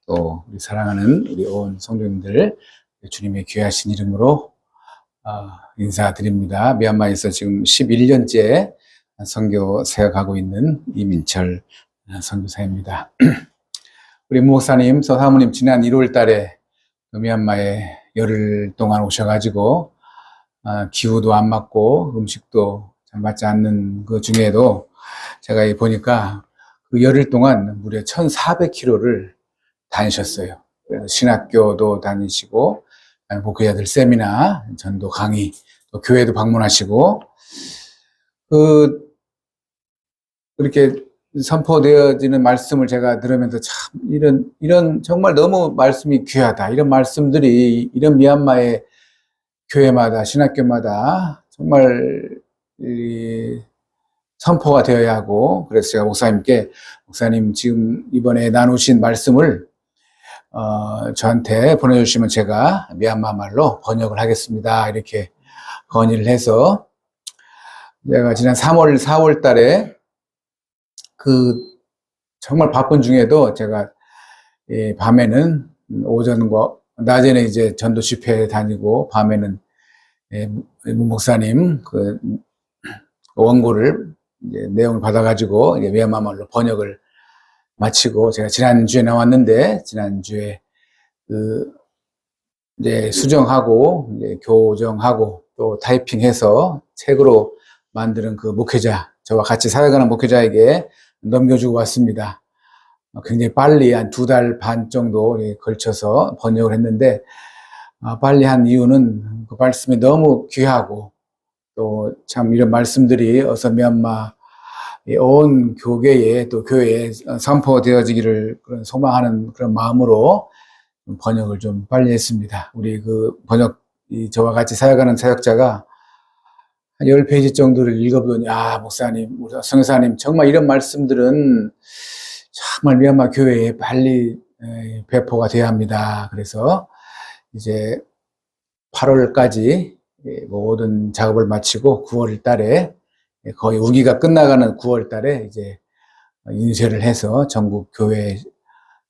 또 우리 사랑하는 우리 온 성도님들 주님의 귀하신 이름으로 인사드립니다. 미얀마에서 지금 11년째 선교 사역하고 있는 이민철 선교사입니다. 우리 목사님, 사모님 지난 1월 달에 미얀마에 열흘 동안 오셔가지고 기후도 안 맞고 음식도 잘 맞지 않는 그 중에도 제가 보니까 그 열흘 동안 무려 1,400km를 다니셨어요. 그래서 신학교도 다니시고, 목회자들 세미나, 전도 강의, 또 교회도 방문하시고, 이렇게 선포되어지는 말씀을 제가 들으면서 참, 이런 정말 너무 말씀이 귀하다. 이런 말씀들이, 이런 미얀마의 교회마다, 신학교마다 정말, 선포가 되어야 하고, 그래서 제가 목사님 지금 이번에 나누신 말씀을 저한테 보내주시면 제가 미얀마 말로 번역을 하겠습니다. 이렇게 건의를 해서 제가 지난 4월 달에 정말 바쁜 중에도 제가 밤에는 오전과 낮에는 이제 전도 집회 다니고 밤에는 목사님 원고를 이제 내용을 받아가지고 이제 미얀마 말로 번역을 마치고 제가 지난주에 나왔는데 지난주에 이제 수정하고 이제 교정하고 또 타이핑해서 책으로 만드는 그 목회자, 저와 같이 사역하는 목회자에게 넘겨주고 왔습니다. 굉장히 빨리 한 2달 반 정도 걸쳐서 번역을 했는데 빨리 한 이유는 그 말씀이 너무 귀하고 또 참 이런 말씀들이 어서 미얀마 온 교계에 또 교회에 선포되어지기를 소망하는 그런 마음으로 번역을 좀 빨리 했습니다. 우리 저와 같이 사역하는 사역자가 한 10페이지 정도를 읽어보더니, 목사님, 우리 성교사님, 정말 이런 말씀들은 정말 미얀마 교회에 빨리 배포가 돼야 합니다. 그래서 이제 8월까지 모든 작업을 마치고 9월 달에 거의 우기가 끝나가는 9월 달에 이제 인쇄를 해서 전국 교회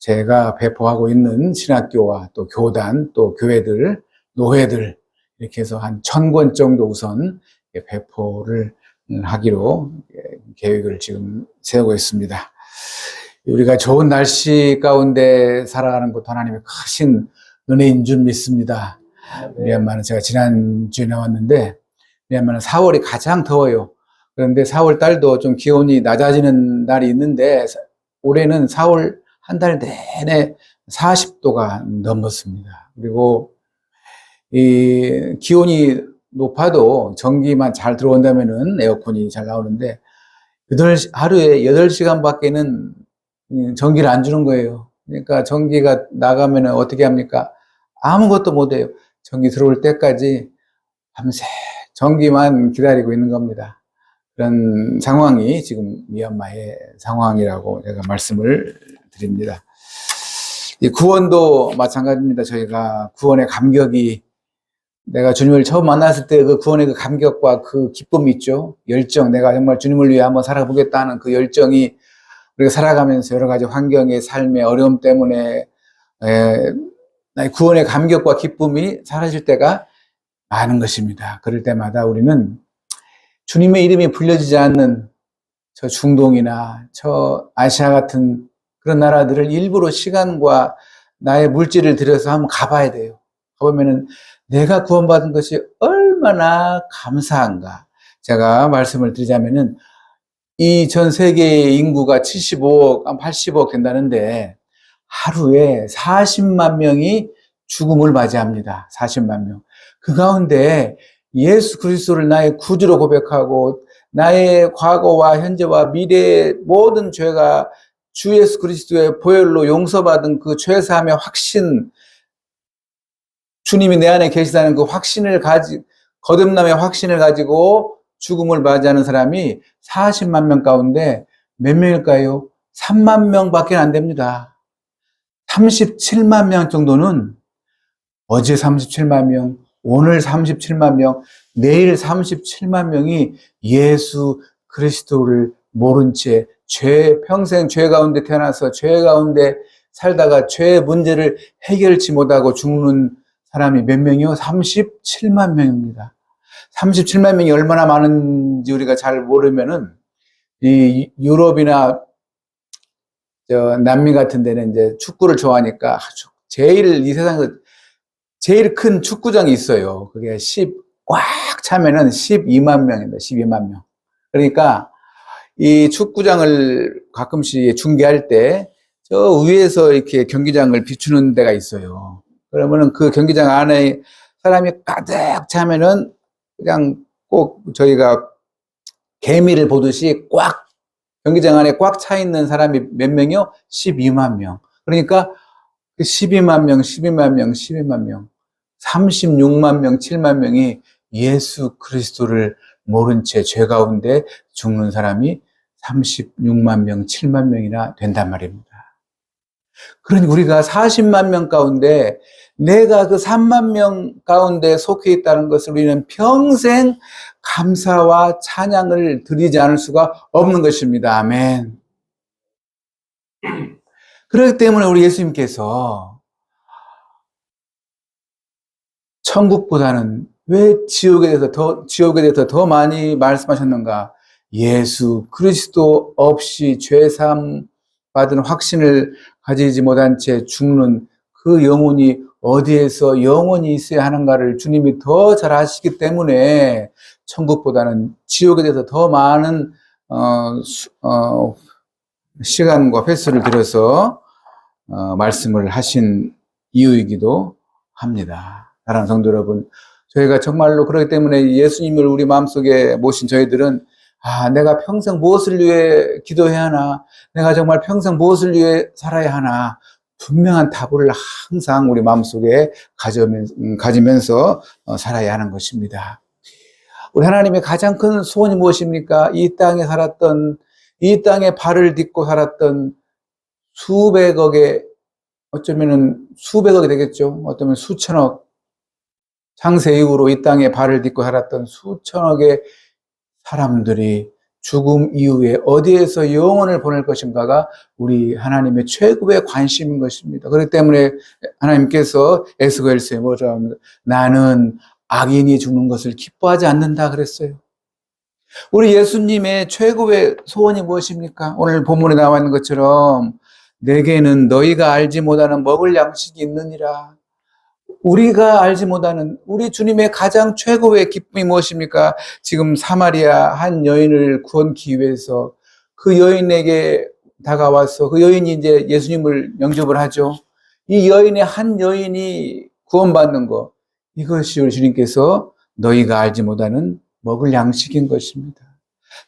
제가 배포하고 있는 신학교와 또 교단 또 교회들 노회들 이렇게 해서 한 1,000권 정도 우선 배포를 하기로 계획을 지금 세우고 있습니다. 우리가 좋은 날씨 가운데 살아가는 것도 하나님의 크신 은혜인 줄 믿습니다. 미얀마는 제가 지난주에 나왔는데 미얀마는 4월이 가장 더워요. 그런데 4월 달도 좀 기온이 낮아지는 날이 있는데 올해는 4월 한 달 내내 40도가 넘었습니다. 그리고 이 기온이 높아도 전기만 잘 들어온다면은 에어컨이 잘 나오는데 하루에 8시간밖에는 전기를 안 주는 거예요. 그러니까 전기가 나가면은 어떻게 합니까? 아무것도 못 해요. 전기 들어올 때까지 밤새 전기만 기다리고 있는 겁니다. 그런 상황이 지금 미얀마의 상황이라고 제가 말씀을 드립니다. 이 구원도 마찬가지입니다. 저희가 구원의 감격이 내가 주님을 처음 만났을 때 그 구원의 그 감격과 그 기쁨이 있죠. 열정, 내가 정말 주님을 위해 한번 살아보겠다는 그 열정이 우리가 살아가면서 여러 가지 환경의 삶의 어려움 때문에 나의 구원의 감격과 기쁨이 사라질 때가 많은 것입니다. 그럴 때마다 우리는 주님의 이름이 불려지지 않는 저 중동이나 저 아시아 같은 그런 나라들을 일부러 시간과 나의 물질을 들여서 한번 가봐야 돼요. 가보면은 내가 구원받은 것이 얼마나 감사한가. 제가 말씀을 드리자면은 이 전 세계의 인구가 75억, 80억 된다는데 하루에 40만 명이 죽음을 맞이합니다. 40만 명. 그 가운데 예수 그리스도를 나의 구주로 고백하고 나의 과거와 현재와 미래의 모든 죄가 주 예수 그리스도의 보혈로 용서받은 그 죄사함의 확신, 주님이 내 안에 계시다는 그 확신을 거듭남의 확신을 가지고 죽음을 맞이하는 사람이 40만 명 가운데 몇 명일까요? 3만 명밖에 안 됩니다. 37만 명 정도는 어제 37만 명, 오늘 37만 명, 내일 37만 명이 예수 그리스도를 모른 채 평생 죄 가운데 태어나서 죄 가운데 살다가 죄의 문제를 해결치 못하고 죽는 사람이 몇 명이요? 37만 명입니다. 37만 명이 얼마나 많은지 우리가 잘 모르면은, 이 유럽이나 남미 같은 데는 이제 축구를 좋아하니까 아주 이 세상에서 제일 큰 축구장이 있어요. 그게 꽉 차면은 12만 명입니다. 12만 명. 그러니까 이 축구장을 가끔씩 중계할 때 저 위에서 이렇게 경기장을 비추는 데가 있어요. 그러면은 그 경기장 안에 사람이 가득 차면은 그냥 꼭 저희가 개미를 보듯이 경기장 안에 꽉 차 있는 사람이 몇 명이요? 12만 명. 그러니까 12만 명, 12만 명, 12만 명, 36만 명, 7만 명이 예수 그리스도를 모른 채 죄 가운데 죽는 사람이 36만 명, 7만 명이나 된단 말입니다. 그러니 우리가 40만 명 가운데 내가 그 3만 명 가운데 속해 있다는 것을 우리는 평생 감사와 찬양을 드리지 않을 수가 없는 것입니다. 아멘. 그렇기 때문에 우리 예수님께서 천국보다는 왜 지옥에 대해서 더 많이 말씀하셨는가? 예수 그리스도 없이 죄사함 받은 확신을 가지지 못한 채 죽는 그 영혼이 어디에서 영원히 있어야 하는가를 주님이 더 잘 아시기 때문에 천국보다는 지옥에 대해서 더 많은 시간과 횟수를 들여서 말씀을 하신 이유이기도 합니다. 사랑하는 성도 여러분, 저희가 정말로 그렇기 때문에 예수님을 우리 마음속에 모신 저희들은 내가 평생 무엇을 위해 기도해야 하나? 내가 정말 평생 무엇을 위해 살아야 하나? 분명한 답을 항상 우리 마음속에 가지면서 살아야 하는 것입니다. 우리 하나님의 가장 큰 소원이 무엇입니까? 이 땅에 발을 딛고 살았던 어쩌면은 수백억이 되겠죠. 어쩌면 수천억, 창세 이후로 이 땅에 발을 딛고 살았던 수천억의 사람들이 죽음 이후에 어디에서 영혼을 보낼 것인가가 우리 하나님의 최고의 관심인 것입니다. 그렇기 때문에 하나님께서 에스겔서에 뭐라고 합니까? 나는 악인이 죽는 것을 기뻐하지 않는다 그랬어요. 우리 예수님의 최고의 소원이 무엇입니까? 오늘 본문에 나와 있는 것처럼 내게는 너희가 알지 못하는 먹을 양식이 있느니라. 우리가 알지 못하는 우리 주님의 가장 최고의 기쁨이 무엇입니까? 지금 사마리아 한 여인을 구원하기 위해서 그 여인에게 다가와서 그 여인이 이제 예수님을 영접을 하죠. 이 한 여인이 구원받는 것, 이것이 우리 주님께서 너희가 알지 못하는 먹을 양식인 것입니다.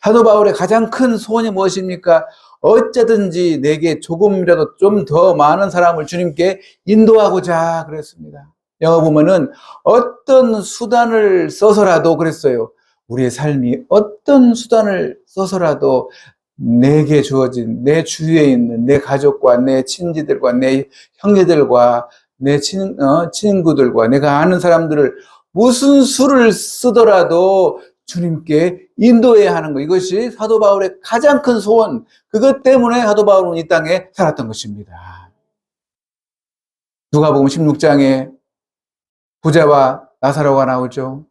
사도 바울의 가장 큰 소원이 무엇입니까? 어쩌든지 내게 조금이라도 좀 더 많은 사람을 주님께 인도하고자 그랬습니다. 영어 보면은 어떤 수단을 써서라도 그랬어요. 우리의 삶이 어떤 수단을 써서라도 내게 주어진 내 주위에 있는 내 가족과 내 친지들과 내 형제들과 내 친구들과 내가 아는 사람들을 무슨 수를 쓰더라도 주님께 인도해야 하는 것. 이것이 사도 바울의 가장 큰 소원. 그것 때문에 사도 바울은 이 땅에 살았던 것입니다. 누가복음 16장에 부자와 나사로가 나오죠.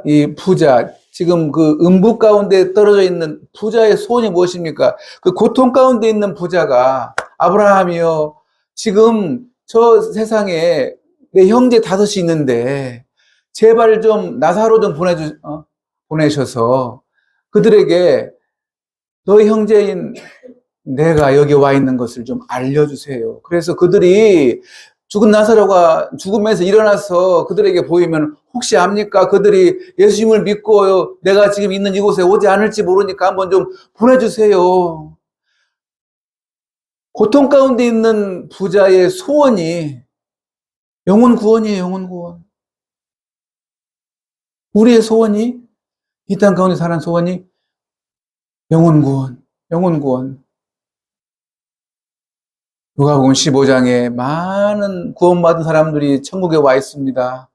이 부자, 지금 그 음부 가운데 떨어져 있는 부자의 소원이 무엇입니까? 그 고통 가운데 있는 부자가 아브라함이요, 지금 저 세상에 내 형제 5이 있는데 제발 좀 나사로 좀 보내셔서 그들에게 너희 형제인 내가 여기 와 있는 것을 좀 알려주세요. 그래서 그들이 죽은 나사로가 죽음에서 일어나서 그들에게 보이면 혹시 압니까? 그들이 예수님을 믿고 내가 지금 있는 이곳에 오지 않을지 모르니까 한번 좀 보내주세요. 고통 가운데 있는 부자의 소원이 영혼 구원이에요. 영혼 구원. 우리의 소원이, 이 땅 가운데 사는 소원이 영혼 구원, 영혼 구원. 누가복음 15장에 많은 구원받은 사람들이 천국에 와 있습니다.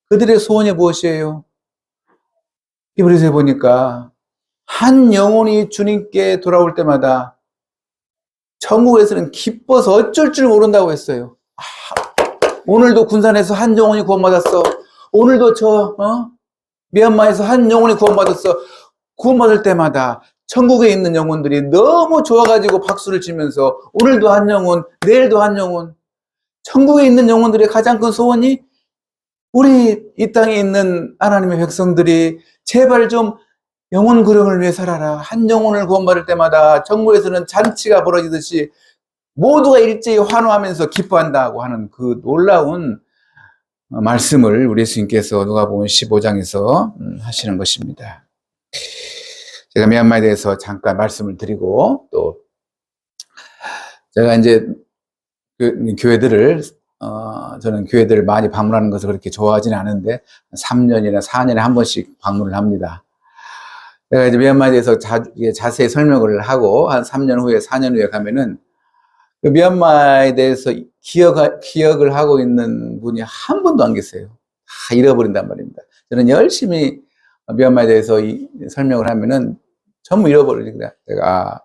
그들의 소원이 무엇이에요? 히브리서에 보니까 한 영혼이 주님께 돌아올 때마다 천국에서는 기뻐서 어쩔 줄 모른다고 했어요. 오늘도 군산에서 한 영혼이 구원받았어. 오늘도 미얀마에서 한 영혼이 구원받았어. 구원받을 때마다 천국에 있는 영혼들이 너무 좋아가지고 박수를 치면서 오늘도 한 영혼, 내일도 한 영혼. 천국에 있는 영혼들의 가장 큰 소원이 우리 이 땅에 있는 하나님의 백성들이 제발 좀 영혼 구령을 위해 살아라. 한 영혼을 구원받을 때마다 천국에서는 잔치가 벌어지듯이 모두가 일제히 환호하면서 기뻐한다고 하는 그 놀라운 말씀을 우리 예수님께서 누가복음 15장에서 하시는 것입니다. 제가 미얀마에 대해서 잠깐 말씀을 드리고 또 제가 이제 교회들을 저는 교회들을 많이 방문하는 것을 그렇게 좋아하지는 않은데 3년이나 4년에 한 번씩 방문을 합니다. 제가 이제 미얀마에 대해서 자세히 설명을 하고 한 3년 후에 4년 후에 가면은 그 미얀마에 대해서 기억을 하고 있는 분이 한 분도 안 계세요. 다 잃어버린단 말입니다. 저는 열심히 미얀마에 대해서 설명을 하면은 전부 잃어버리니까 제가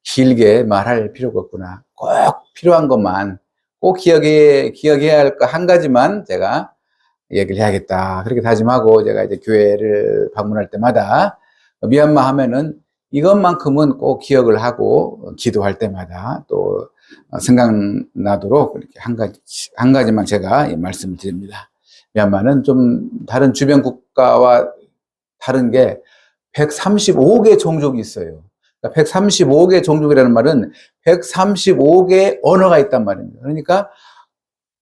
길게 말할 필요가 없구나. 꼭 필요한 것만 꼭 기억해야 할 거 한 가지만 제가 얘기를 해야겠다. 그렇게 다짐하고 제가 이제 교회를 방문할 때마다 미얀마 하면은 이것만큼은 꼭 기억을 하고 기도할 때마다 또 생각나도록 이렇게 한 가지만 제가 말씀을 드립니다. 미얀마는 좀 다른 주변 국가와 다른 게 135개 종족이 있어요. 135개 종족이라는 말은 135개 언어가 있단 말입니다. 그러니까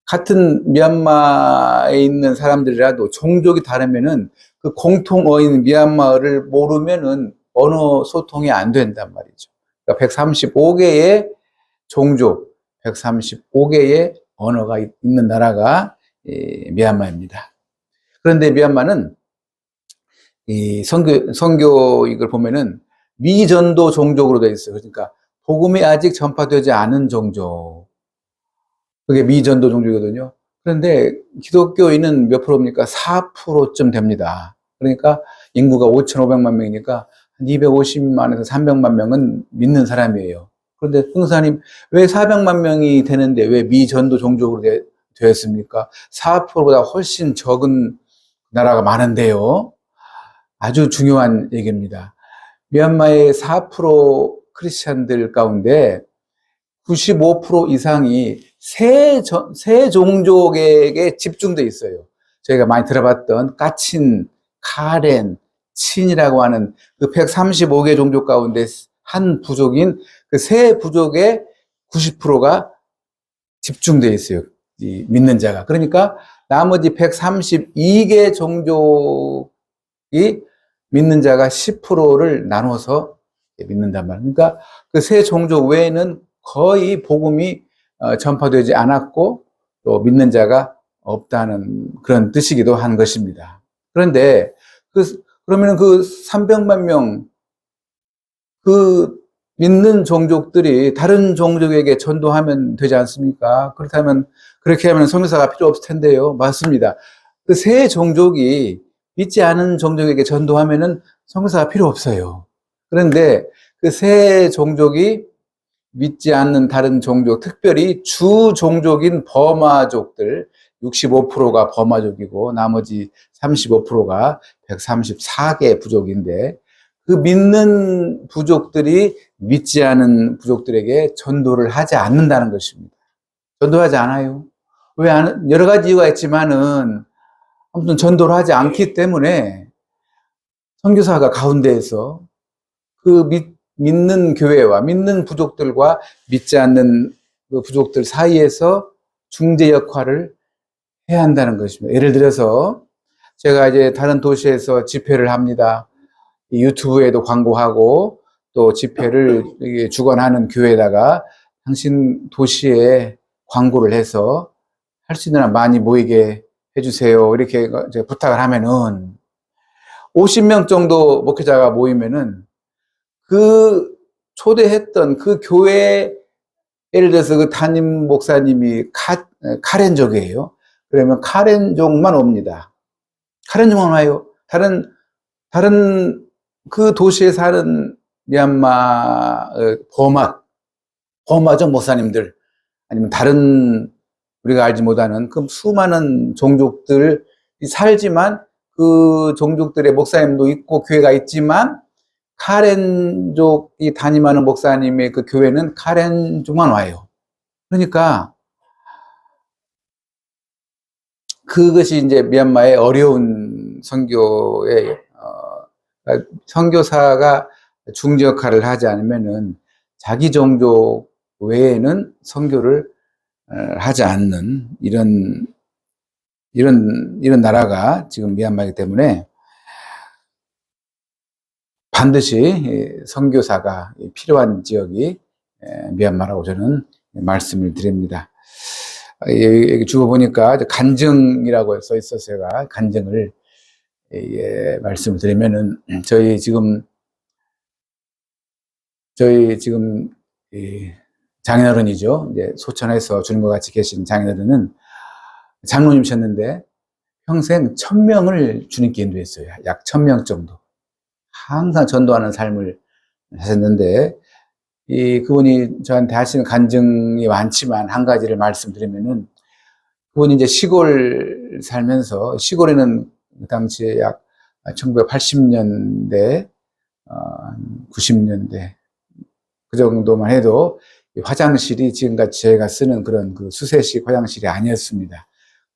같은 미얀마에 있는 사람들이라도 종족이 다르면은 그 공통어인 미얀마어를 모르면은 언어 소통이 안 된단 말이죠. 그러니까 135개의 종족, 135개의 언어가 있는 나라가 미얀마입니다. 그런데 미얀마는 이 선교익을 보면은 미전도 종족으로 되어 있어요. 그러니까 복음이 아직 전파되지 않은 종족. 그게 미전도 종족이거든요. 그런데 기독교인은 몇 프로입니까? 4%쯤 됩니다. 그러니까 인구가 5,500만 명이니까 250만에서 300만 명은 믿는 사람이에요. 그런데 흥사님, 왜 400만 명이 되는데 왜 미전도 종족으로 되었습니까? 4%보다 훨씬 적은 나라가 많은데요. 아주 중요한 얘기입니다. 미얀마의 4% 크리스찬들 가운데 95% 이상이 새 종족에게 집중돼 있어요. 저희가 많이 들어봤던 까친, 카렌, 친이라고 하는 그 135개 종족 가운데 한 부족인 그 새 부족의 90%가 집중돼 있어요. 이 믿는 자가. 그러니까 나머지 132개 종족이 믿는 자가 10%를 나눠서 믿는단 말이에요. 그러니까 그 세 종족 외에는 거의 복음이 전파되지 않았고 또 믿는 자가 없다는 그런 뜻이기도 한 것입니다. 그런데 그러면 그 300만 명 그 믿는 종족들이 다른 종족에게 전도하면 되지 않습니까? 그렇게 하면 선교사가 필요 없을 텐데요. 맞습니다. 그 세 종족이 믿지 않은 종족에게 전도하면은 선교사가 필요 없어요. 그런데 그 세 종족이 믿지 않는 다른 종족, 특별히 주 종족인 버마족들 65%가 버마족이고 나머지 35%가 134개 부족인데 그 믿는 부족들이 믿지 않은 부족들에게 전도를 하지 않는다는 것입니다. 전도하지 않아요. 여러 가지 이유가 있지만은 아무튼 전도를 하지 않기 때문에 선교사가 가운데에서 그 믿는 교회와 믿는 부족들과 믿지 않는 그 부족들 사이에서 중재 역할을 해야 한다는 것입니다. 예를 들어서 제가 이제 다른 도시에서 집회를 합니다. 유튜브에도 광고하고 또 집회를 주관하는 교회에다가 당신 도시에 광고를 해서 할 수 있는 한 많이 모이게 해주세요. 이렇게 부탁을 하면은 50명 정도 목회자가 모이면은 그 초대했던 그 교회 예를 들어서 그 담임 목사님이 카렌족이에요. 그러면 카렌족만 옵니다. 카렌족만 와요. 다른 그 도시에 사는 미얀마 버마족 목사님들, 아니면 다른 우리가 알지 못하는 그 수많은 종족들 살지만, 그 종족들의 목사님도 있고 교회가 있지만, 카렌족이 담임하는 목사님의 그 교회는 카렌족만 와요. 그러니까 그것이 이제 미얀마의 어려운 선교의 선교사가 중재 역할을 하지 않으면은 자기 종족 외에는 선교를 하지 않는 이런 나라가 지금 미얀마이기 때문에 반드시 선교사가 필요한 지역이 미얀마라고 저는 말씀을 드립니다. 여기 주어 보니까 간증이라고 써 있어서 제가 간증을 말씀을 드리면은, 저희 지금 장인어른이죠. 이제 소천에서 주님과 같이 계신 장인어른은 장로님이셨는데 평생 1000명을 주님께 인도했어요. 약 1000명 정도. 항상 전도하는 삶을 하셨는데, 그분이 저한테 하시는 간증이 많지만 한 가지를 말씀드리면은, 그분이 이제 시골 살면서, 시골에는 그 당시에 약 1980년대, 90년대 그 정도만 해도 화장실이 지금같이 저희가 쓰는 그런 그 수세식 화장실이 아니었습니다.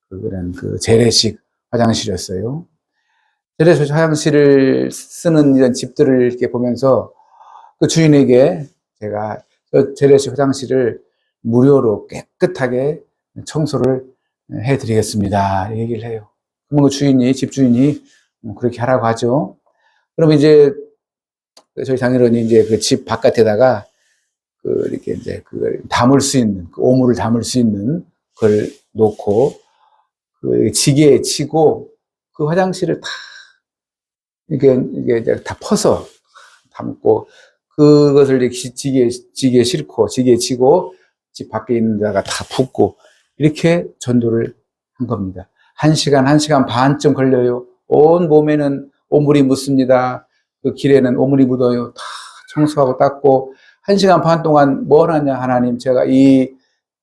그런 그 재래식 화장실이었어요. 재래식 화장실을 쓰는 이런 집들을 이렇게 보면서 그 주인에게 제가 재래식 화장실을 무료로 깨끗하게 청소를 해드리겠습니다, 얘기를 해요. 그러면 그 집주인이 그렇게 하라고 하죠. 그럼 이제 저희 장인어른이 이제 그 집 바깥에다가 이렇게 이제 그걸 담을 수 있는, 그 오물을 담을 수 있는 걸 놓고, 그 지게에 치고 그 화장실을 다 이게 이제 다 퍼서 담고, 그것을 이렇게 지게에 싣고 지게에 치고 집 밖에 있는 데다가 다 붓고, 이렇게 전도를 한 겁니다. 1시간, 1시간 반쯤 걸려요. 온 몸에는 오물이 묻습니다. 그 길에는 오물이 묻어요. 다 청소하고 닦고. 1시간 반 동안 뭘 하냐, 하나님, 제가 이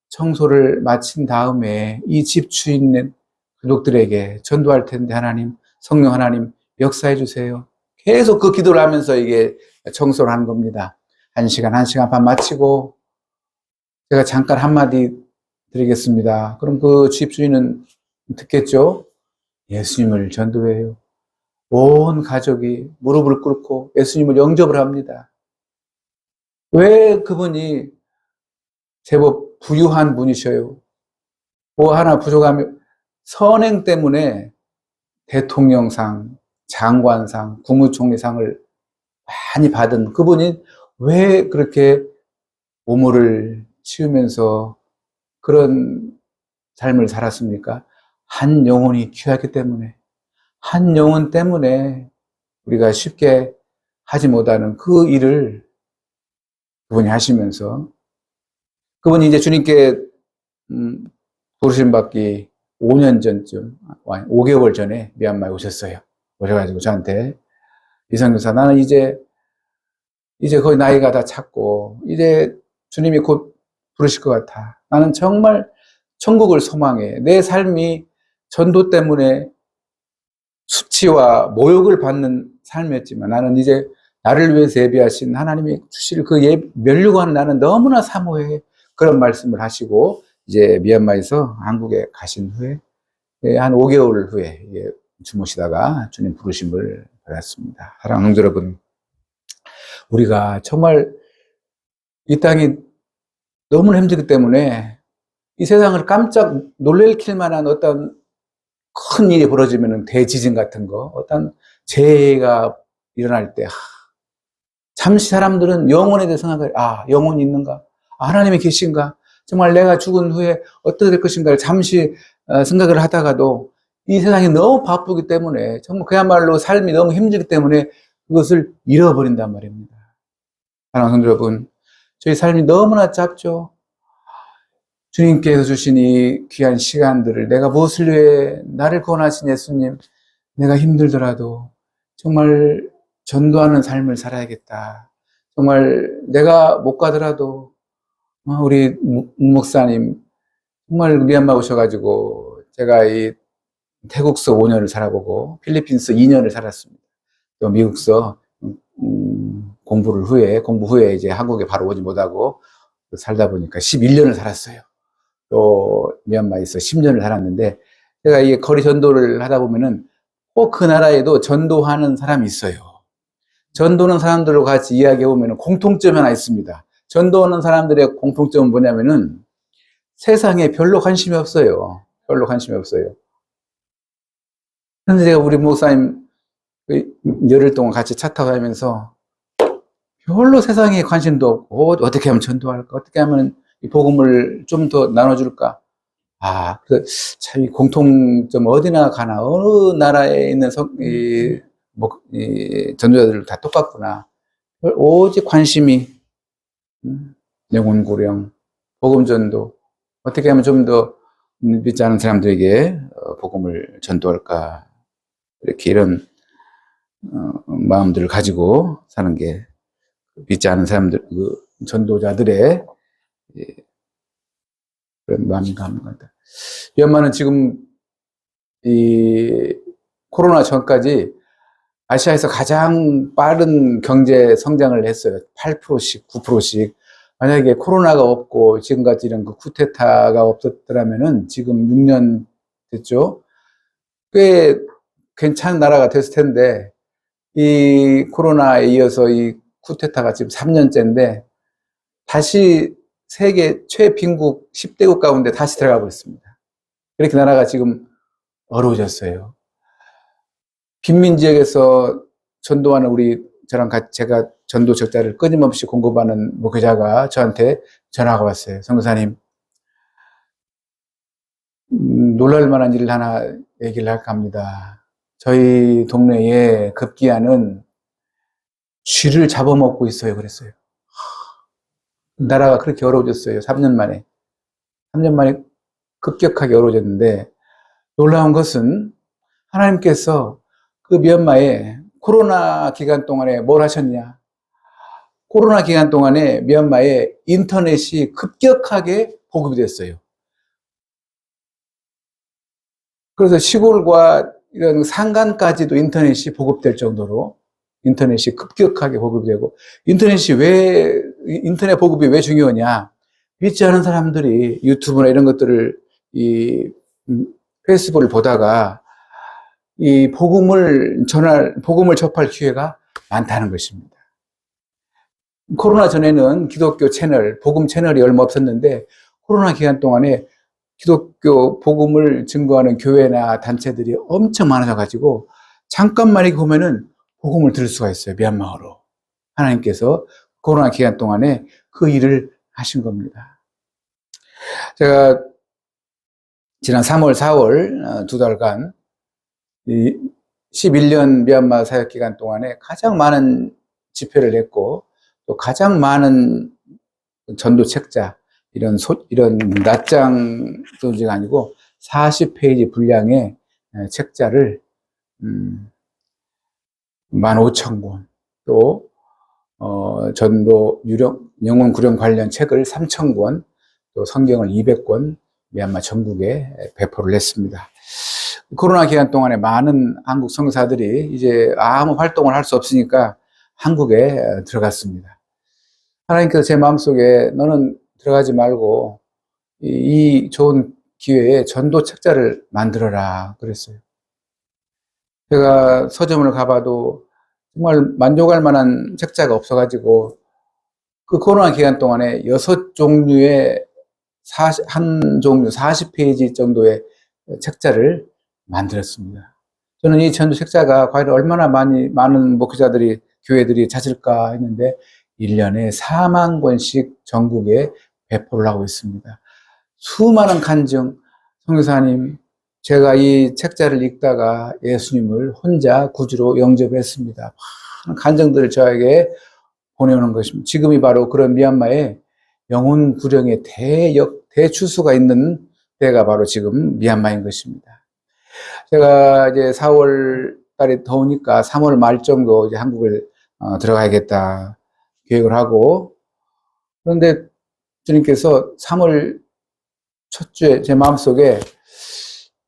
청소를 마친 다음에 이 집 주인 가족들에게 전도할 텐데, 하나님, 성령 하나님 역사해 주세요. 계속 그 기도를 하면서 이게 청소를 하는 겁니다. 1시간, 1시간 반 마치고 제가 잠깐 한마디 드리겠습니다. 그럼 그 집주인은 듣겠죠? 예수님을 전도해요. 온 가족이 무릎을 꿇고 예수님을 영접을 합니다. 왜? 그분이 제법 부유한 분이셔요. 뭐 하나 부족하면 선행 때문에 대통령상, 장관상, 국무총리상을 많이 받은 그분이 왜 그렇게 오물을 치우면서 그런 삶을 살았습니까? 한 영혼이 귀하기 때문에, 한 영혼 때문에 우리가 쉽게 하지 못하는 그 일을 그분이 하시면서, 그분이 이제 주님께 부르심 받기 5년 전쯤, 5개월 전에 미얀마에 오셨어요. 오셔가지고 저한테, 이성교사, 나는 이제 거의 나이가 다 찼고 이제 주님이 곧 부르실 것 같아. 나는 정말 천국을 소망해. 내 삶이 전도 때문에 수치와 모욕을 받는 삶이었지만, 나는 이제 나를 위해서 예비하신 하나님이 주실 그 면류관을 나는 너무나 사모해. 그런 말씀을 하시고 이제 미얀마에서 한국에 가신 후에 한 5개월 후에 주무시다가 주님 부르심을 받았습니다. 사랑하는 형제 여러분, 우리가 정말 이 땅이 너무나 힘들기 때문에 이 세상을 깜짝 놀래킬 만한 어떤 큰 일이 벌어지면, 대지진 같은 거, 어떤 재해가 일어날 때, 잠시 사람들은 영혼에 대해 생각을, 영혼이 있는가? 하나님이 계신가? 정말 내가 죽은 후에 어떻게 될 것인가를 잠시 생각을 하다가도 이 세상이 너무 바쁘기 때문에, 정말 그야말로 삶이 너무 힘들기 때문에 그것을 잃어버린단 말입니다. 사랑하는 성도 여러분, 저희 삶이 너무나 짧죠. 주님께서 주신 이 귀한 시간들을 내가 무엇을 위해, 나를 구원하신 예수님, 내가 힘들더라도 정말 전도하는 삶을 살아야겠다. 정말 내가 못 가더라도 우리 목사님 정말 미얀마 오셔가지고 제가 이 태국서 5년을 살아보고 필리핀서 2년을 살았습니다. 또 미국서 공부 후에 이제 한국에 바로 오지 못하고 살다 보니까 11년을 살았어요. 또 미얀마에서 10년을 살았는데 제가 이 거리 전도를 하다 보면은 꼭 그 나라에도 전도하는 사람이 있어요. 전도하는 사람들과 같이 이야기해 보면 공통점이 하나 있습니다. 전도하는 사람들의 공통점은 뭐냐면은 세상에 별로 관심이 없어요. 별로 관심이 없어요. 그런데 제가 우리 목사님 열흘 동안 같이 차 타고 가면서 별로 세상에 관심도 없고 어떻게 하면 전도할까? 어떻게 하면 이 복음을 좀 더 나눠줄까? 참, 이 공통점 어디나 가나, 어느 나라에 있는 전도자들 다 똑같구나. 오직 관심이, 영혼 구령, 복음 전도, 어떻게 하면 좀 더 믿지 않은 사람들에게 복음을 전도할까. 이렇게 이런 마음들을 가지고 사는 게 믿지 않은 사람들, 전도자들의 그런 마음인가 하는 겁니다. 미얀마는 지금 이 코로나 전까지 아시아에서 가장 빠른 경제 성장을 했어요. 8%씩, 9%씩. 만약에 코로나가 없고 지금같이 이런 그 쿠데타가 없었더라면은 지금 6년 됐죠. 꽤 괜찮은 나라가 됐을 텐데 이 코로나에 이어서 이 쿠데타가 지금 3년째인데 다시 세계 최빈국 10대국 가운데 다시 들어가고 있습니다. 이렇게 나라가 지금 어려워졌어요. 빈민 지역에서 전도하는 저랑 같이 제가 전도 적자를 끊임없이 공급하는 목회자가 저한테 전화가 왔어요. 선교사님, 놀랄 만한 일을 하나 얘기를 할까 합니다. 저희 동네에 급기야는 쥐를 잡아먹고 있어요. 그랬어요. 나라가 그렇게 어려워졌어요. 3년 만에. 3년 만에 급격하게 어려워졌는데 놀라운 것은 하나님께서 그 미얀마에 코로나 기간 동안에 뭘 하셨냐? 코로나 기간 동안에 미얀마에 인터넷이 급격하게 보급이 됐어요. 그래서 시골과 이런 산간까지도 인터넷이 보급될 정도로 인터넷이 급격하게 보급이 되고, 인터넷 보급이 왜 중요하냐? 믿지 않은 사람들이 유튜브나 이런 것들을 페이스북을 보다가 복음을 접할 기회가 많다는 것입니다. 코로나 전에는 기독교 채널, 복음 채널이 얼마 없었는데 코로나 기간 동안에 기독교 복음을 증거하는 교회나 단체들이 엄청 많아져가지고 잠깐만 이렇게 보면은 복음을 들을 수가 있어요. 미얀마어로. 하나님께서 코로나 기간 동안에 그 일을 하신 겁니다. 제가 지난 3월, 4월 2달간 11년 미얀마 사역 기간 동안에 가장 많은 집회를 했고 또 가장 많은 전도 책자, 이런 낱장 소지가 아니고 40페이지 분량의 책자를 15,000권, 또 전도 영혼 구령 관련 책을 3,000권, 또 성경을 200권 미얀마 전국에 배포를 했습니다. 코로나 기간 동안에 많은 한국 선교사들이 이제 아무 활동을 할 수 없으니까 한국에 들어갔습니다. 하나님께서 제 마음속에 너는 들어가지 말고 이 좋은 기회에 전도 책자를 만들어라 그랬어요. 제가 서점을 가봐도 정말 만족할 만한 책자가 없어가지고 그 코로나 기간 동안에 6종류의 한 종류 40페이지 정도의 책자를 만들었습니다. 저는 이 전도 책자가 과연 얼마나 많은 목회자들이, 교회들이 찾을까 했는데 1년에 4만 권씩 전국에 배포를 하고 있습니다. 수많은 간증, 선교사님, 제가 이 책자를 읽다가 예수님을 혼자 구주로 영접했습니다. 많은 간증들을 저에게 보내오는 것입니다. 지금이 바로 그런 미얀마의 영혼 구령의 대추수가 있는 때가 바로 지금 미얀마인 것입니다. 제가 이제 4월 달이 더우니까 3월 말 정도 이제 한국을 들어가야겠다 계획을 하고, 그런데 주님께서 3월 첫 주에 제 마음속에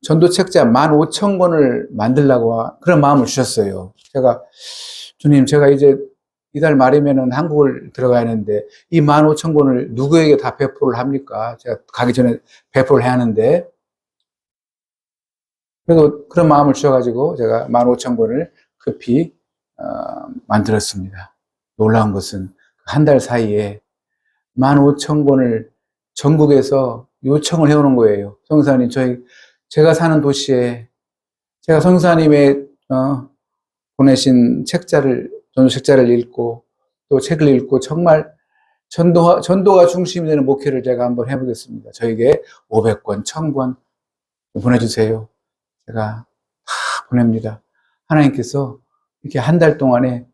전도 책자 15,000권을 만들라고 그런 마음을 주셨어요. 주님, 제가 이제 이달 말이면은 한국을 들어가야 하는데 이 15,000권을 누구에게 다 배포를 합니까? 제가 가기 전에 배포를 해야 하는데, 그래도 그런 마음을 주셔가지고 제가 15,000권을 급히 만들었습니다. 놀라운 것은 한 달 사이에 15,000권을 전국에서 요청을 해오는 거예요. 성사님, 제가 사는 도시에 제가 성사님의 보내신 전도 책자를 읽고 또 책을 읽고 정말 전도가 중심이 되는 목회를 제가 한번 해보겠습니다. 저에게 500권, 1000권 보내주세요. 제가 다 보냅니다. 하나님께서 이렇게 한 달 동안에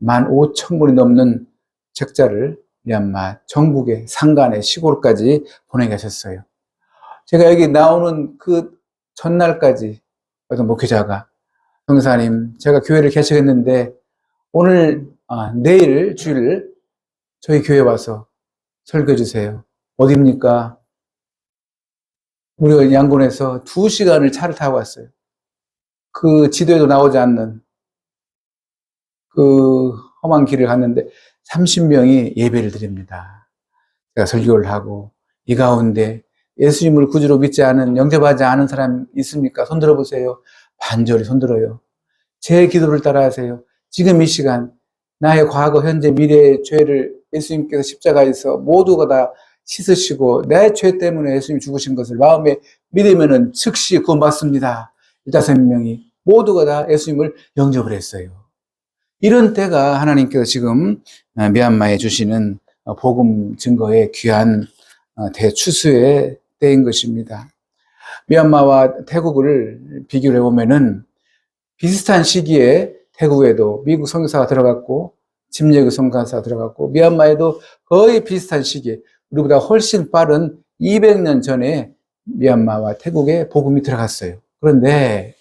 15,000권이 넘는 책자를 미얀마 전국의 산간에 시골까지 보내게 하셨어요. 제가 여기 나오는 그 전날까지 어떤 목회자가, 성사님, 제가 교회를 개척했는데 내일 주일 저희 교회 와서 설교해 주세요. 어디입니까? 우리가 양곤에서 2시간을 차를 타고 왔어요. 그 지도에도 나오지 않는 그 험한 길을 갔는데 30명이 예배를 드립니다. 제가 설교를 하고, 이 가운데 예수님을 구주로 믿지 않은, 영접하지 않은 사람 있습니까? 손 들어보세요. 반절이 손 들어요. 제 기도를 따라하세요. 지금 이 시간 나의 과거, 현재, 미래의 죄를 예수님께서 십자가에서 모두가 다 씻으시고 내 죄 때문에 예수님이 죽으신 것을 마음에 믿으면은 즉시 구원받습니다. 15명이 모두가 다 예수님을 영접을 했어요. 이런 때가 하나님께서 지금 미얀마에 주시는 복음 증거의 귀한 대추수의 때인 것입니다. 미얀마와 태국을 비교를 해보면은 비슷한 시기에 태국에도 미국 선교사가 들어갔고 침례교 선교사가 들어갔고, 미얀마에도 거의 비슷한 시기에 우리보다 훨씬 빠른 200년 전에 미얀마와 태국에 복음이 들어갔어요. 그런데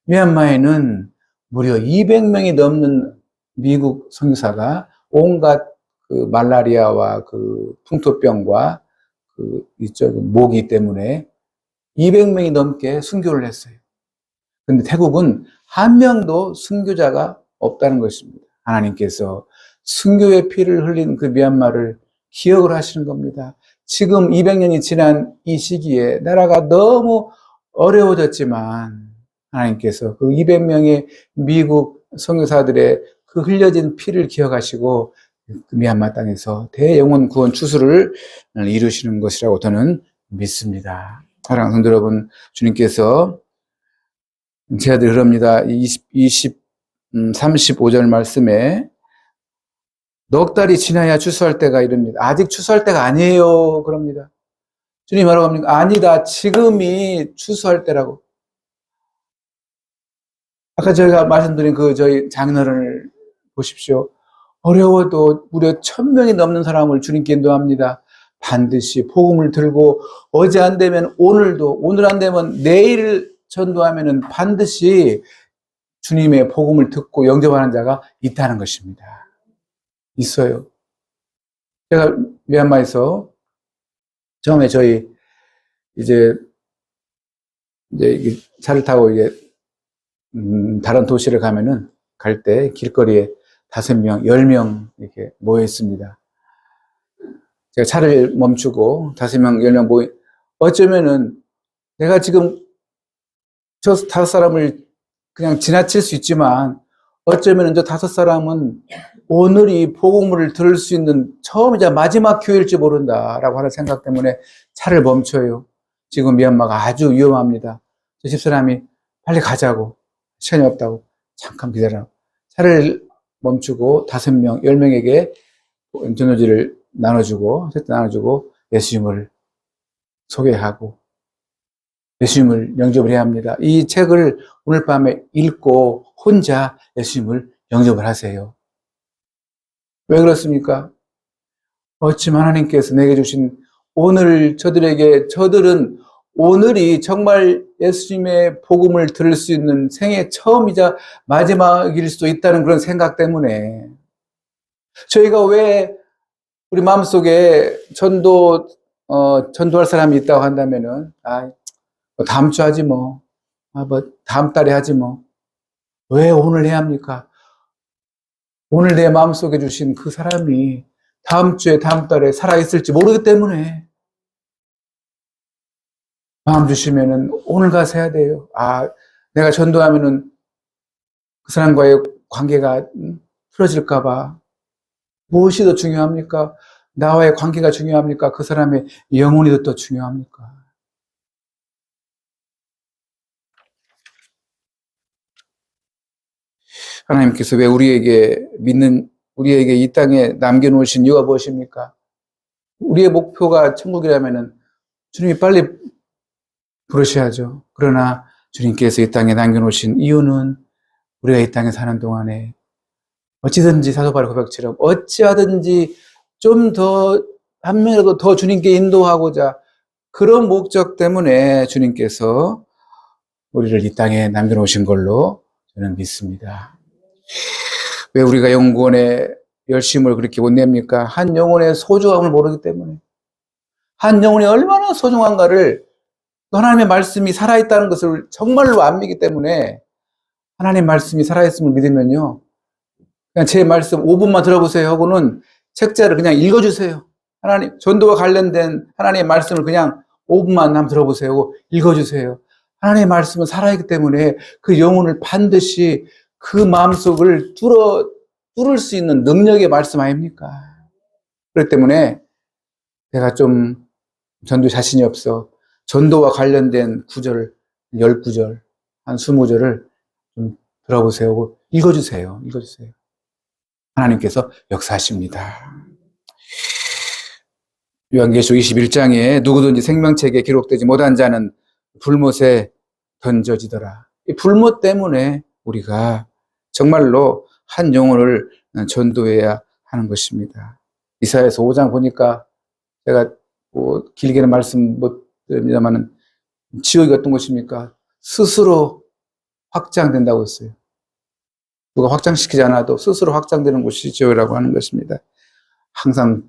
미얀마에는 무려 200명이 넘는 미국 선교사가 온갖 그 말라리아와 그 풍토병과 그 모기 때문에 200명이 넘게 순교를 했어요. 그런데 태국은 한 명도 순교자가 없다는 것입니다. 하나님께서 순교의 피를 흘린 그 미얀마를 기억을 하시는 겁니다. 지금 200년이 지난 이 시기에 나라가 너무 어려워졌지만 하나님께서 그 200명의 미국 선교사들의 그 흘려진 피를 기억하시고 그 미얀마 땅에서 대영원 구원 추수를 이루시는 것이라고 저는 믿습니다. 사랑하는 성도 여러분, 주님께서 제가 늘 그럽니다. 35절 말씀에 넉 달이 지나야 추수할 때가 이릅니다. 아직 추수할 때가 아니에요. 그럽니다. 주님 뭐라고 합니까? 아니다. 지금이 추수할 때라고. 아까 저희가 말씀드린 저희 장로를 보십시오. 어려워도 무려 1000명이 넘는 사람을 주님께 인도합니다. 반드시 복음을 들고 어제 안 되면 오늘도, 오늘 안 되면 내일 전도하면은 반드시 주님의 복음을 듣고 영접하는 자가 있다는 것입니다. 있어요. 제가 미얀마에서 처음에 저희 이제 차를 타고 다른 도시를 갈 때 길거리에 5명, 10명 이렇게 모여 있습니다. 제가 차를 멈추고 5명, 10명 어쩌면은 내가 지금 저 5사람을 그냥 지나칠 수 있지만 어쩌면 저 5사람은 오늘이 복음을 들을 수 있는 처음이자 마지막 기회일지 모른다라고 하는 생각 때문에 차를 멈춰요. 지금 미얀마가 아주 위험합니다. 저 집사람이 빨리 가자고, 시간이 없다고, 잠깐 기다려. 차를 멈추고 5명, 10명에게 전도지를 나눠주고 예수님을 소개하고 예수님을 영접을 해야 합니다. 이 책을 오늘 밤에 읽고 혼자 예수님을 영접을 하세요. 왜 그렇습니까? 어찌 하나님께서 내게 주신 오늘 저들은 오늘이 정말 예수님의 복음을 들을 수 있는 생애 처음이자 마지막일 수도 있다는 그런 생각 때문에 저희가 왜 우리 마음속에 전도할 사람이 있다고 한다면은, 뭐 다음 주 하지 뭐. 뭐 다음 달에 하지 뭐. 왜 오늘 해야 합니까? 오늘 내 마음속에 주신 그 사람이 다음 주에 다음 달에 살아있을지 모르기 때문에 마음 주시면은 오늘 가서 해야 돼요. 내가 전도하면은 그 사람과의 관계가 틀어질까봐. 무엇이 더 중요합니까? 나와의 관계가 중요합니까? 그 사람의 영혼이 더 중요합니까? 하나님께서 왜 우리에게 이 땅에 남겨놓으신 이유가 무엇입니까? 우리의 목표가 천국이라면은 주님이 빨리 부르셔야죠. 그러나 주님께서 이 땅에 남겨놓으신 이유는 우리가 이 땅에 사는 동안에 어찌든지 사도 바울 고백처럼 어찌하든지 좀 더, 한 명이라도 더 주님께 인도하고자 그런 목적 때문에 주님께서 우리를 이 땅에 남겨놓으신 걸로 저는 믿습니다. 왜 우리가 연구원에 열심을 그렇게 못 냅니까? 한 영혼의 소중함을 모르기 때문에. 한 영혼이 얼마나 소중한가를 하나님의 말씀이 살아있다는 것을 정말로 안 믿기 때문에 하나님 말씀이 살아있음을 믿으면요. 그냥 제 말씀 5분만 들어보세요 하고는 책자를 그냥 읽어주세요. 하나님, 전도와 관련된 하나님의 말씀을 그냥 5분만 한번 들어보세요 하고 읽어주세요. 하나님의 말씀은 살아있기 때문에 그 영혼을 반드시 그 마음속을 뚫을 수 있는 능력의 말씀 아닙니까? 그렇기 때문에 내가 좀 전도 자신이 없어. 전도와 관련된 구절, 10구절, 한 20절을 좀 들어보세요 하고 읽어주세요. 하나님께서 역사하십니다. 요한계시록 21장에 누구든지 생명책에 기록되지 못한 자는 불못에 던져지더라. 이 불못 때문에 우리가 정말로 한 영혼을 전도해야 하는 것입니다. 이사야서 5장 보니까 제가 뭐 길게는 말씀 못 드립니다만은 지옥이 어떤 것입니까? 스스로 확장된다고 했어요. 누가 확장시키지 않아도 스스로 확장되는 곳이 지옥이라고 하는 것입니다. 항상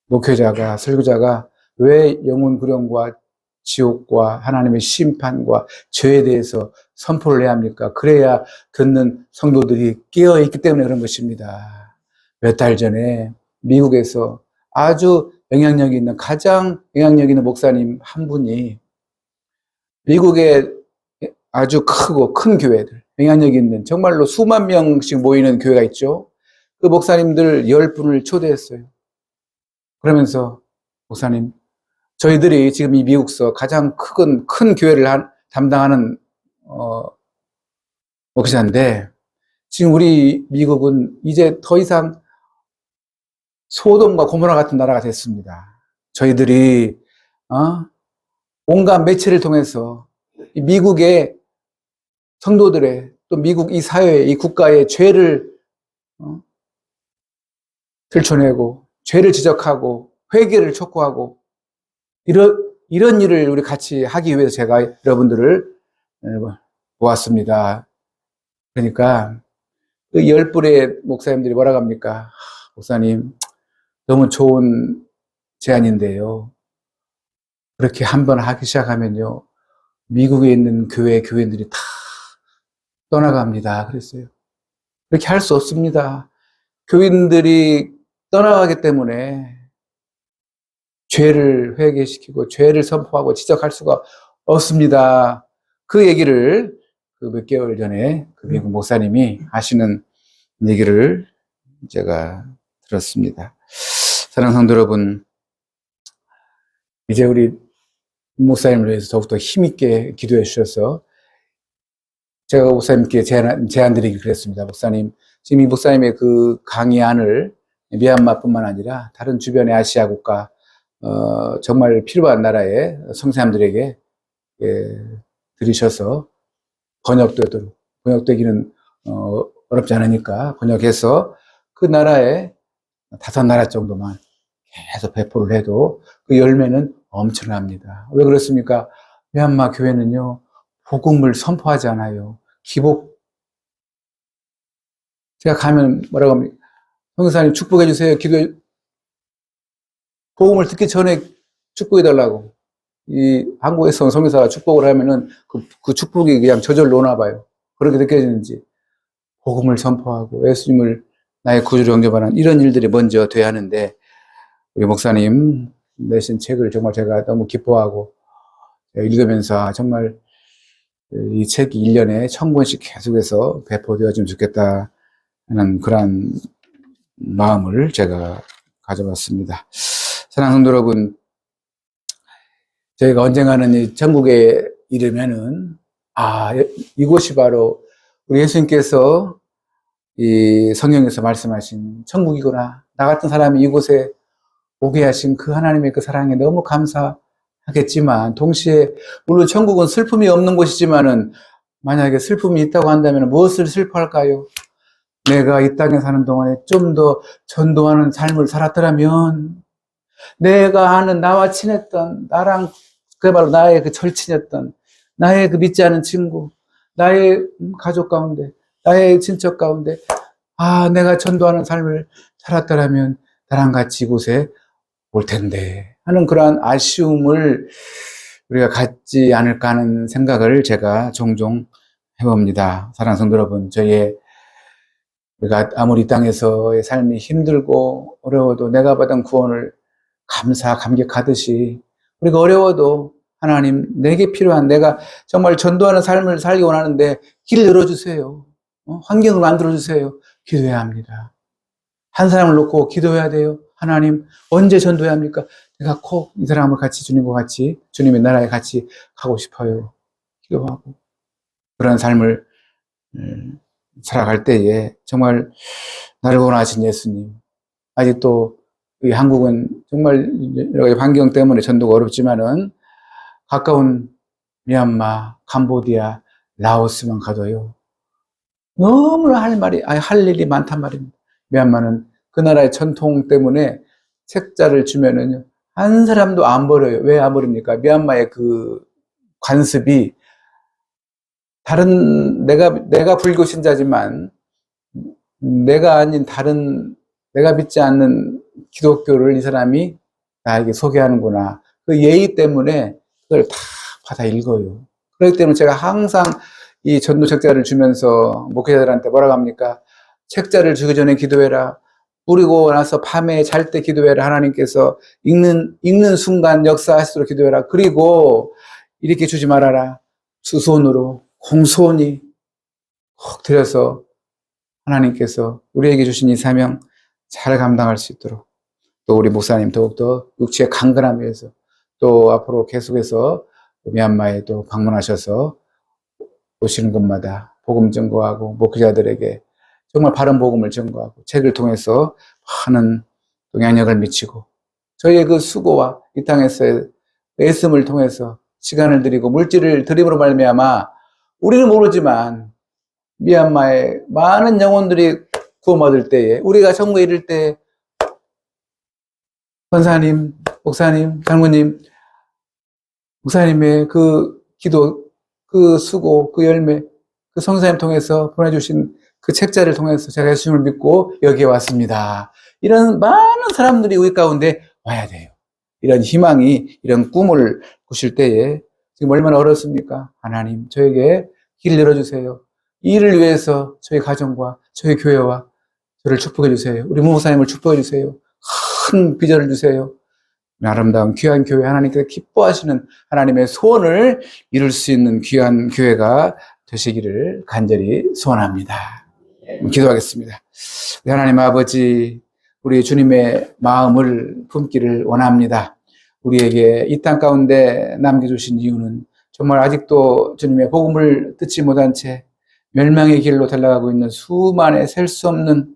목회자가, 설교자가 왜 영혼 구령과 지옥과 하나님의 심판과 죄에 대해서 선포를 해야 합니까? 그래야 듣는 성도들이 깨어있기 때문에 그런 것입니다. 몇 달 전에 미국에서 아주 가장 영향력 있는 목사님 한 분이 미국의 아주 크고 큰 교회들, 영향력 있는 정말로 수만 명씩 모이는 교회가 있죠. 그 목사님들 10분을 초대했어요. 그러면서 목사님, 저희들이 지금 이 미국서 가장 큰 교회를 담당하는 목사인데 지금 우리 미국은 이제 더 이상 소돔과 고모라 같은 나라가 됐습니다. 저희들이 온갖 매체를 통해서 미국의 성도들의 또 미국 이 사회의 이 국가의 죄를 들춰내고 죄를 지적하고 회개를 촉구하고 이런 일을 우리 같이 하기 위해서 제가 여러분들을 모았습니다. 그러니까 그 10분의 목사님들이 뭐라고 합니까? 목사님, 너무 좋은 제안인데요. 그렇게 한번 하기 시작하면요. 미국에 있는 교회인들이 다 떠나갑니다. 그랬어요. 그렇게 할 수 없습니다. 교인들이 떠나가기 때문에 죄를 회개시키고 죄를 선포하고 지적할 수가 없습니다. 그 얘기를 그 몇 개월 전에 그 미국 목사님이 하시는 얘기를 제가 들었습니다. 사랑하는 성도 여러분, 이제 우리 목사님을 위해서 더욱더 힘있게 기도해 주셔서 제가 목사님께 제안 드리기 그랬습니다. 목사님, 지금 이 목사님의 그 강의안을 미얀마뿐만 아니라 다른 주변의 아시아 국가 정말 필요한 나라의 성사람들에게 들이셔서 번역되기는 어렵지 않으니까 번역해서 그 나라에 5나라 정도만 계속 배포를 해도 그 열매는 엄청납니다. 왜 그렇습니까? 미얀마 교회는요, 복음을 선포하지 않아요. 기복. 제가 가면 뭐라고 합니까? 성교사님 축복해 주세요. 기도해. 복음을 듣기 전에 축복해 달라고. 이 한국에서 성교사가 축복을 하면은 그 축복이 그냥 저절로 오나 봐요. 그렇게 느껴지는지. 복음을 선포하고 예수님을 나의 구주로 영접하는 이런 일들이 먼저 돼야 하는데, 우리 목사님 내신 책을 정말 제가 너무 기뻐하고 읽으면서 정말 이 책이 1년에 1000권씩 계속해서 배포되어지면 좋겠다 하는 그런 마음을 제가 가져봤습니다. 사랑하는 성도 여러분, 저희가 언젠가는 이 천국에 이르면은 이곳이 바로 우리 예수님께서 이 성경에서 말씀하신 천국이구나. 나 같은 사람이 이곳에 오게 하신 그 하나님의 그 사랑에 너무 감사하겠지만, 동시에 물론 천국은 슬픔이 없는 곳이지만은 만약에 슬픔이 있다고 한다면 무엇을 슬퍼할까요? 내가 이 땅에 사는 동안에 좀 더 전도하는 삶을 살았더라면, 내가 아는 나와 친했던 나랑 그야말로 나의 그 절친이었던 나의 그 믿지 않은 친구, 나의 가족 가운데, 나의 친척 가운데 내가 전도하는 삶을 살았더라면 나랑 같이 이곳에 올 텐데 하는 그러한 아쉬움을 우리가 갖지 않을까 하는 생각을 제가 종종 해봅니다. 사랑하는 성도 여러분, 우리가 아무리 이 땅에서의 삶이 힘들고 어려워도 내가 받은 구원을 감격하듯이, 우리가 어려워도 하나님, 내게 필요한, 내가 정말 전도하는 삶을 살기 원하는데 길을 열어주세요. 환경을 만들어주세요. 기도해야 합니다. 한 사람을 놓고 기도해야 돼요. 하나님, 언제 전도해야 합니까? 내가 꼭 이 사람을 같이 주님과 같이 주님의 나라에 같이 가고 싶어요. 기도하고 그런 삶을 살아갈 때에 정말 나를 원하신 예수님, 아직도 이 한국은 정말 여러 가지 환경 때문에 전도가 어렵지만은 가까운 미얀마, 캄보디아, 라오스만 가도요, 너무나 할 일이 많단 말입니다. 미얀마는 그 나라의 전통 때문에 책자를 주면은 한 사람도 안 버려요. 왜 안 버립니까? 미얀마의 그 관습이 내가 불교 신자지만 내가 아닌 내가 믿지 않는 기독교를 이 사람이 나에게 소개하는구나. 그 예의 때문에 그걸 다 받아 읽어요. 그렇기 때문에 제가 항상 이 전도 책자를 주면서 목회자들한테 뭐라고 합니까? 책자를 주기 전에 기도해라. 뿌리고 나서 밤에 잘 때 기도해라. 하나님께서 읽는 순간 역사하시도록 기도해라. 그리고 이렇게 주지 말아라. 두 손으로 공손히 꼭 들여서 하나님께서 우리에게 주신 이 사명 잘 감당할 수 있도록, 또 우리 목사님 더욱더 육체의 강건함 위해서 또 앞으로 계속해서 미얀마에 또 방문하셔서 오시는 곳마다 복음 증거하고 목회자들에게 정말 바른 복음을 증거하고 책을 통해서 많은 영향력을 미치고, 저희의 그 수고와 이 땅에서의 애씀을 통해서 시간을 들이고 물질을 들임으로 말미암아 우리는 모르지만 미얀마의 많은 영혼들이 구원받을 때에, 우리가 천국에 이를 때 권사님, 목사님, 장로님, 목사님의 그 기도, 그 수고, 그 열매, 그 성사님 통해서 보내주신 그 책자를 통해서 제가 예수님을 믿고 여기에 왔습니다. 이런 많은 사람들이 우리 가운데 와야 돼요. 이런 희망이, 이런 꿈을 꾸실 때에 지금 얼마나 어렵습니까? 하나님, 저에게 길을 열어주세요. 이 일을 위해서 저희 가정과 저희 교회와 저를 축복해 주세요. 우리 목사님을 축복해 주세요. 큰 비전을 주세요. 아름다운 귀한 교회, 하나님께서 기뻐하시는 하나님의 소원을 이룰 수 있는 귀한 교회가 되시기를 간절히 소원합니다. 기도하겠습니다. 하나님 아버지, 우리 주님의 마음을 품기를 원합니다. 우리에게 이 땅 가운데 남겨주신 이유는 정말 아직도 주님의 복음을 듣지 못한 채 멸망의 길로 달려가고 있는 수만의 셀 수 없는,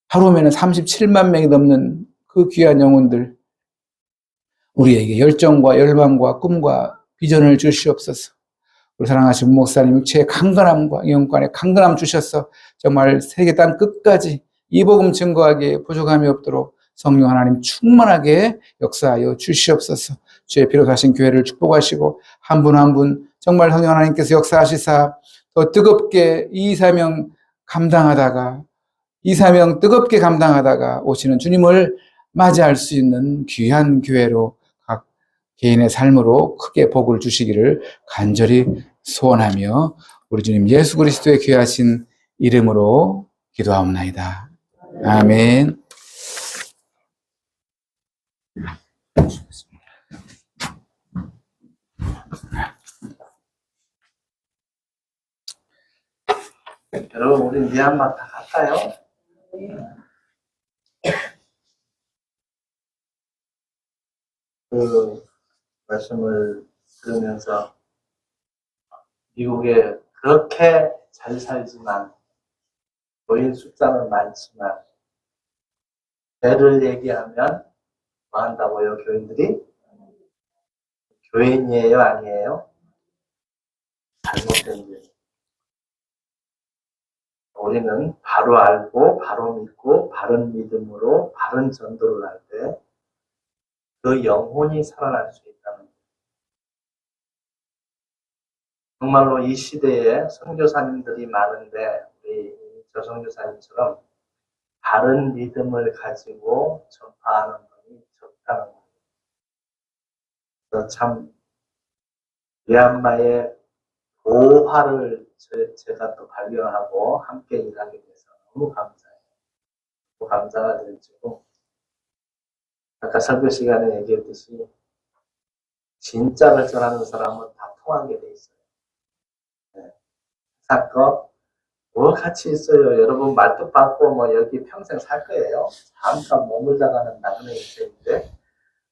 하루면은 37만 명이 넘는 그 귀한 영혼들, 우리에게 열정과 열망과 꿈과 비전을 주시옵소서. 우리 사랑하신 목사님 육체의 강건함과 영혼관의 강건함 주셔서 정말 세계 땅 끝까지 이 복음 증거하기에 부족함이 없도록 성령 하나님 충만하게 역사하여 주시옵소서. 주의 피로 사신 교회를 축복하시고 한 분 한 분 정말 성령 하나님께서 역사하시사 더 뜨겁게 이 사명 감당하다가 이 사명 뜨겁게 감당하다가 오시는 주님을 맞이할 수 있는 귀한 교회로 각 개인의 삶으로 크게 복을 주시기를 간절히 소원하며 우리 주님 예수 그리스도의 귀하신 이름으로 기도하옵나이다. 아멘. 여러분, 우리 미얀마 다 갈까요? 그 말씀을 들으면서 미국에 그렇게 잘 살지만 교인 숫자는 많지만 죄를 얘기하면 뭐 한다고요, 교인들이? 교인이에요, 아니에요? 잘못된 일. 우리는 바로 알고 바로 믿고 바른 믿음으로 바른 전도를 할 때 그 영혼이 살아날 수 있다는 거예요. 정말로 이 시대에 선교사님들이 많은데 우리 저 선교사님처럼 바른 믿음을 가지고 전파하는 분이 적다는 거예요. 그래서 참 미얀마의 보화를 제가 또 발견하고 함께 일하게 돼서 너무 감사해요. 또 감사가 되지고 아까 설교 시간에 얘기했듯이 진짜를 전하는 사람은 다 통하게 돼 있어요. 네. 사건 뭐 같이 있어요. 여러분 말뚝 받고 뭐 여기 평생 살 거예요. 잠깐 머물다가는 나그네 인생인데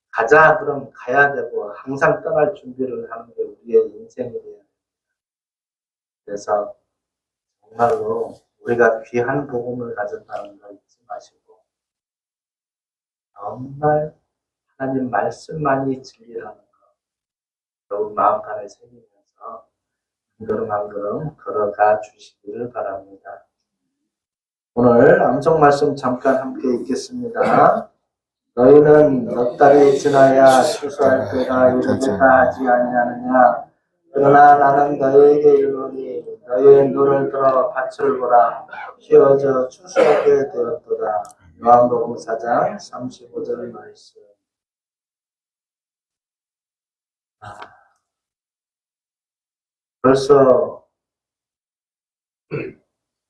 가자 그럼 가야 되고 항상 떠날 준비를 하는 게 우리의 인생이 돼요. 그래서 정말로 우리가 귀한 복음을 가졌다는 걸 잊지 마시고 정말 하나님 말씀만이 진리라는 거 여러분 마음판에 새기면서 한 걸음 한 걸음 걸어가 주시기를 바랍니다. 오늘 암송 말씀 잠깐 함께 읽겠습니다. 너희는 넉 달이 지나야 추수할 때가 이르겠다 하지 아니하느냐. 그러나 나는 너희에게 이르노니 너희의 눈을 들어 밭을 보라. 키워져 추수하게 되었도다. 요한복음 4장 35절 말씀. 벌써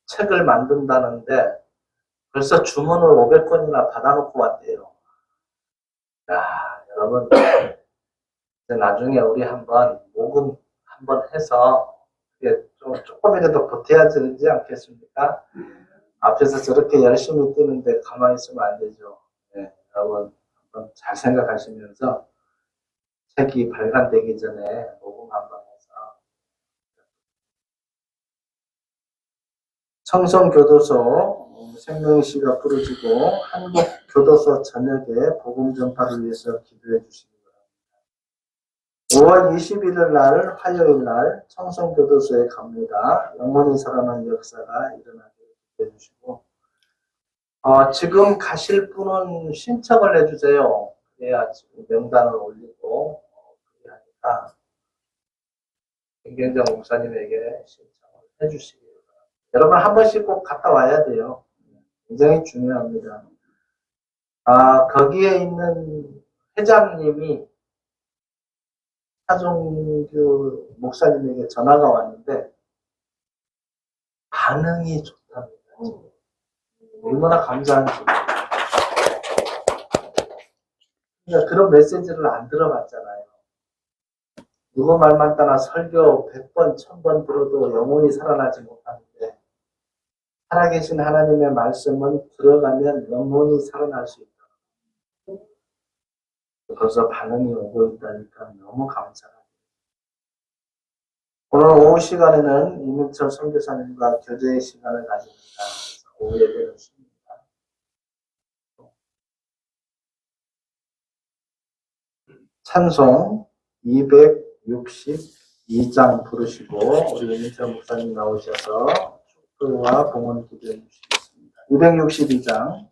책을 만든다는데 벌써 주문을 500건이나 받아놓고 왔대요. 야, 여러분 이제 나중에 우리 한번 모금 한번 해서 조금이라도 보태야 되지 않겠습니까? 앞에서 저렇게 열심히 뛰는데 가만히 있으면 안 되죠. 네, 여러분 한번 잘 생각하시면서 책이 발간되기 전에 모금 한번 해서 청송교도소 생명시가 부르지고 한국교도소 전역에 복음 전파를 위해서 기도해 주시기 바랍니다. 5월 21일 날 화요일 날 청송교도소에 갑니다. 영원히 살아난 역사가 일어나게 기도해 주시고 지금 가실 분은 신청을 해주세요. 그래야 지금 명단을 올리고 그래야 하니까 김경정 목사님에게 신청을 해주시기 바랍니다. 여러분 한 번씩 꼭 갔다 와야 돼요. 굉장히 중요합니다. 거기에 있는 회장님이 하종규 목사님에게 전화가 왔는데 반응이 좋답니다. 얼마나 감사한지. 그러니까 그런 메시지를 안 들어봤잖아요. 누구 말만 따라 설교 100번, 1000번 들어도 영혼이 살아나지 못하는데 살아계신 하나님의 말씀은 들어가면 영혼이 살아날 수 있다. 벌써 반응이 오고 있다니까 너무 감사합니다. 오늘 오후 시간에는 이민철 선교사님과 교제의 시간을 가집니다. 오후 예배를 씁니다. 찬송 262장 부르시고 우리 이민철 목사님 나오셔서 축도와 봉헌 기도해 주시겠습니다. 262장